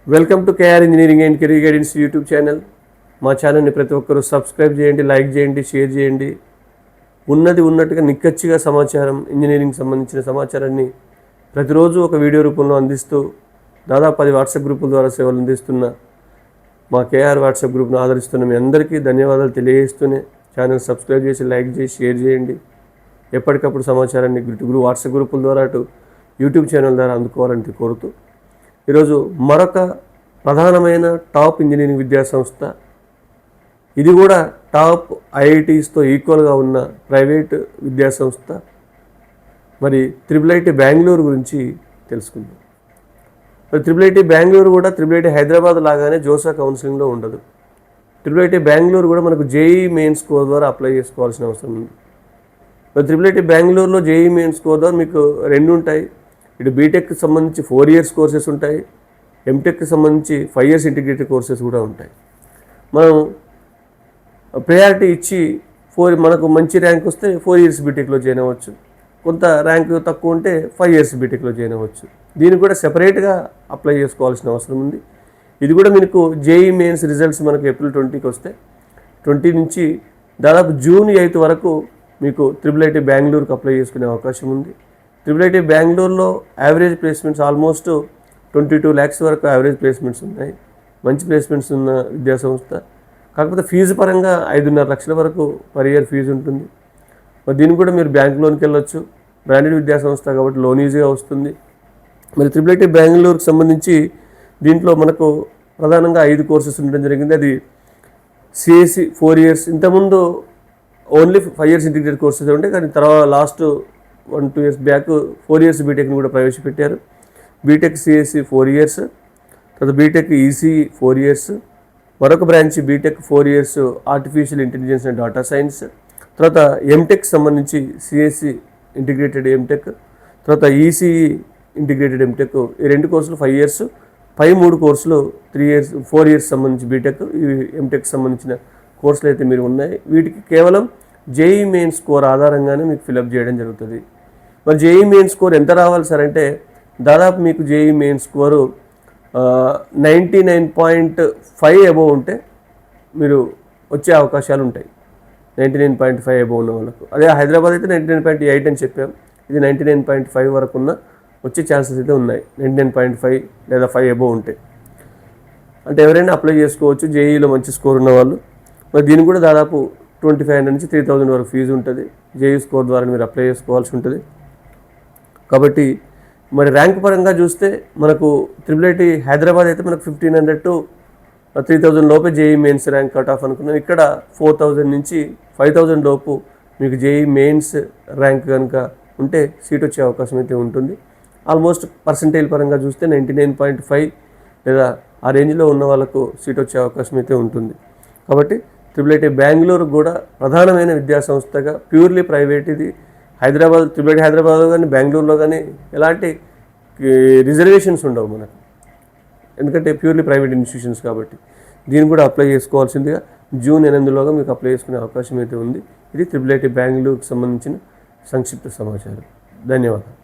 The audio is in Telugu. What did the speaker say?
Welcome to K R engineering and career guidance YouTube channel. మా ఛానల్ని ప్రతి ఒక్కరూ సబ్స్క్రైబ్ చేయండి, లైక్ చేయండి, షేర్ చేయండి. ఉన్నట్టుగా నిక్కచ్చిగా సమాచారం, ఇంజనీరింగ్ సంబంధించిన సమాచారాన్ని ప్రతిరోజు ఒక వీడియో రూపంలో అందిస్తూ దాదాపు 10 వాట్సాప్ గ్రూపుల ద్వారా సేవలు అందిస్తున్న మా కేఆర్ వాట్సాప్ గ్రూప్ను ఆదరిస్తున్న మీ అందరికీ ధన్యవాదాలు తెలియజేస్తూనే ఛానల్ సబ్స్క్రైబ్ చేసి, లైక్ చేసి, షేర్ చేయండి. ఎప్పటికప్పుడు సమాచారాన్ని వాట్సాప్ గ్రూపుల ద్వారా అటు యూట్యూబ్ ఛానల్ ద్వారా అందుకోవాలని కోరుతూ ఈరోజు మరొక ప్రధానమైన టాప్ ఇంజనీరింగ్ విద్యాసంస్థ, ఇది కూడా టాప్ ఐఐటీస్తో ఈక్వల్గా ఉన్న ప్రైవేట్ విద్యాసంస్థ, మరి IIIT బెంగళూరు గురించి తెలుసుకుందాం. మరి IIIT బెంగళూరు కూడా IIIT హైదరాబాద్ లాగానే జోసా కౌన్సిలింగ్లో ఉండదు. IIIT బెంగళూరు కూడా మనకు జేఈఈ మెయిన్ స్కోర్ ద్వారా అప్లై చేసుకోవాల్సిన అవసరం ఉంది. మరి IIIT బెంగళూరులో జేఈఈ మెయిన్ స్కోర్ ద్వారా మీకు 2 ఉంటాయి. ఇటు బీటెక్కి సంబంధించి 4 ఇయర్స్ కోర్సెస్ ఉంటాయి, ఎంటెక్కి సంబంధించి 5 ఇయర్స్ ఇంటిగ్రేటెడ్ కోర్సెస్ కూడా ఉంటాయి. మనం ప్రయారిటీ ఇచ్చి మనకు మంచి ర్యాంక్ వస్తే 4 ఇయర్స్ బీటెక్లో జాయిన్ అవ్వచ్చు, కొంత ర్యాంక్ తక్కువ ఉంటే 5 ఇయర్స్ బీటెక్లో జాయిన్ అవ్వచ్చు. దీనికి కూడా సెపరేట్గా అప్లై చేసుకోవాల్సిన అవసరం ఉంది. ఇది కూడా మీకు జేఈఈ మెయిన్స్ రిజల్ట్స్ మనకు ఏప్రిల్ 20కి వస్తే 20 నుంచి దాదాపు జూన్ 8 వరకు మీకు IIIT బెంగళూరుకి అప్లై చేసుకునే అవకాశం ఉంది. IIIT బెంగళూరులో యావరేజ్ ప్లేస్మెంట్స్ ఆల్మోస్ట్ 22 lakhs వరకు యావరేజ్ ప్లేస్మెంట్స్ ఉన్నాయి. మంచి ప్లేస్మెంట్స్ ఉన్న విద్యాసంస్థ. కాకపోతే ఫీజు పరంగా 5.5 లక్షల వరకు పర్ ఇయర్ ఫీజు ఉంటుంది. మరి దీనికి కూడా మీరు బ్యాంక్ లోన్కి వెళ్ళొచ్చు. బ్రాండెడ్ విద్యాసంస్థ కాబట్టి లోన్ ఈజీగా వస్తుంది. మరి IIIT బెంగళూరుకి సంబంధించి దీంట్లో మనకు ప్రధానంగా 5 కోర్సెస్ ఉండడం జరిగింది. అది సిఎస్సి 4 ఇయర్స్, ఇంతకుముందు ఓన్లీ 5 ఇయర్స్ ఇంటిగ్రేటెడ్ కోర్సెస్ ఉంటాయి, కానీ తర్వాత లాస్ట్ 1-2 ఇయర్స్ బ్యాక్ 4 ఇయర్స్ బీటెక్ని కూడా ప్రవేశపెట్టారు. బీటెక్ సిఎస్సి 4 ఇయర్స్, తర్వాత బీటెక్ ఈసీఈ 4 ఇయర్స్, మరొక branch B Tech 4 years artificial intelligence and data science, తర్వాత ఎంటెక్ సంబంధించి సిఎస్సి ఇంటిగ్రేటెడ్ ఎంటెక్, తర్వాత ఈసీఈ ఇంటిగ్రేటెడ్ ఎంటెక్. ఈ 2 కోర్సులు 5 ఇయర్స్, పై 3 కోర్సులు 4 ఇయర్స్ సంబంధించి బీటెక్. ఇవి ఎంటెక్ సంబంధించిన కోర్సులు అయితే మీరు ఉన్నాయి. వీటికి కేవలం జేఈఈ మెయిన్ స్కోర్ ఆధారంగానే మీకు ఫిలప్ చేయడం జరుగుతుంది. మరి జేఈఈ మెయిన్ స్కోర్ ఎంత రావాలి సార్ అంటే, దాదాపు మీకు జేఈఈ మెయిన్ స్కోరు 99.5 అబోవ్ ఉంటే మీరు వచ్చే అవకాశాలు ఉంటాయి. 99.5 అబోవ్ ఉన్న వాళ్ళకు. అదే హైదరాబాద్ అయితే 99.8 అని చెప్పాం. ఇది 99.5 వరకు ఉన్న వచ్చే ఛాన్సెస్ అయితే ఉన్నాయి. 99.5 లేదా 5 అబోవ్ ఉంటే అంటే ఎవరైనా అప్లై చేసుకోవచ్చు, జేఈఈలో మంచి స్కోర్ ఉన్న వాళ్ళు. మరి దీనికి కూడా దాదాపు 2500 నుంచి 3000 వరకు ఫీజు ఉంటుంది. జేఈఈ స్కోర్ ద్వారా మీరు అప్లై చేసుకోవాల్సి ఉంటుంది. కాబట్టి మరి ర్యాంక్ పరంగా చూస్తే మనకు IIIT హైదరాబాద్ అయితే మనకు 1500 to 3000 లోపే JEE mains rank cut off అనుకున్నాం. ఇక్కడ 4000 నుంచి 5000 లోపు మీకు జేఈఈ మెయిన్స్ ర్యాంక్ కనుక ఉంటే సీట్ వచ్చే అవకాశం అయితే ఉంటుంది. ఆల్మోస్ట్ పర్సంటేజ్ పరంగా చూస్తే 99.5 లేదా ఆ రేంజ్లో ఉన్న వాళ్ళకు సీట్ వచ్చే అవకాశం అయితే ఉంటుంది. కాబట్టి IIIT బెంగళూరు కూడా ప్రధానమైన విద్యాసంస్థగా ప్యూర్లీ ప్రైవేట్. ఇది హైదరాబాద్ IIIT హైదరాబాద్లో కానీ బెంగళూరులో కానీ ఎలాంటి రిజర్వేషన్స్ ఉండవు మనకు, ఎందుకంటే ప్యూర్లీ ప్రైవేట్ ఇన్స్టిట్యూషన్స్ కాబట్టి. దీన్ని కూడా అప్లై చేసుకోవాల్సిందిగా జూన్ 8లోగా మీకు అప్లై చేసుకునే అవకాశం అయితే ఉంది. ఇది IIIT బెంగళూరుకు సంబంధించిన సంక్షిప్త సమాచారం. ధన్యవాదాలు.